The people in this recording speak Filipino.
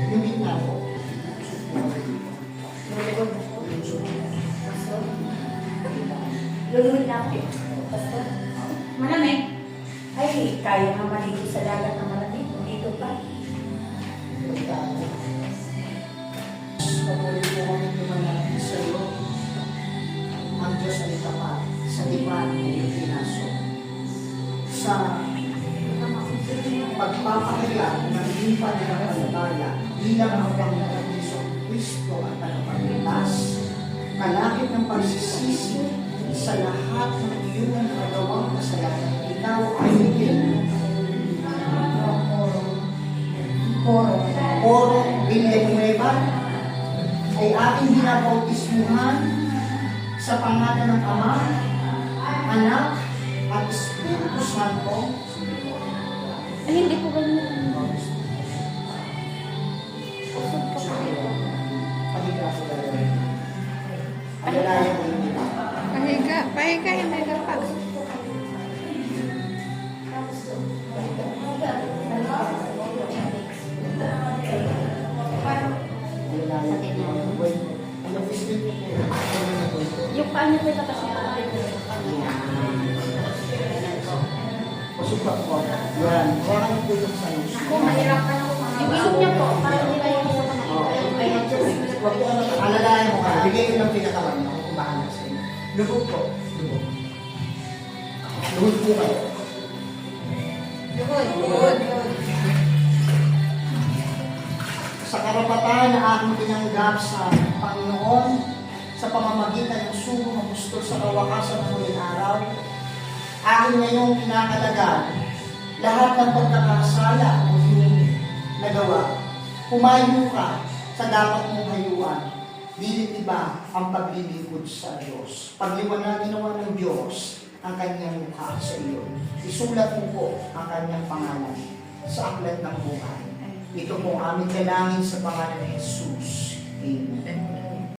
Yung gitna po. Luluhod na ako. Pastor. Malamig. Ay, kaya nga maligo sa dagat na malamig. Dito pa. Papulit po kami lumalapit sa iyo. Ang Diyos ay tapat sa dipan ng iyong pinaso. Sa pagpapahayag ng lipa ng pananampalataya bilang ang Panginoon Kristo at tagapagligtas, kalakip ng pagsisisi sa lahat ng iyong nagawang kasalanan. Ikaw ay Poro Villanueva ay aking binabautismuhan sa pangalan ng Ama, Anak, at Espiritu Santo. Ay, hindi po ganyan. Pahiga ko gagawin. Alalayan mo yung iba. Pahiga, hindi ka pa. Alalayan mo yung iba. Ang Espiritu ko. Yung paano ko tapos niya? Pasukat ko. Yan. Huwag kang tulog sa iyo. Ako, mahirapan ako. Yung ilog niya po, parang hindi kayo sa mga. Alalayan mo ka. Bigay ko ng pinakaman niyo kung bahala sa inyo. Lubog po. Lubog. Lubog po kayo. Lugod. Sa karapatan na aking tinanggap sa Panginoon sa pamamagitan ng sugo ng gusto sa kawakasan ng huling araw, akin ngayong kinakalagan lahat ng pagkakasala ng iyong nagawa. Humayo ka sa dapat mong hayuan. Dili iba ang paglilingkod sa Diyos. Pagliwanag ginawa ng Diyos ang kanyang mukha sa iyo. Isulat mo po ang kanyang pangalan sa aklat ng buhay. Ito po ang aming dalangin sa pangalan ng Jesus. Amen.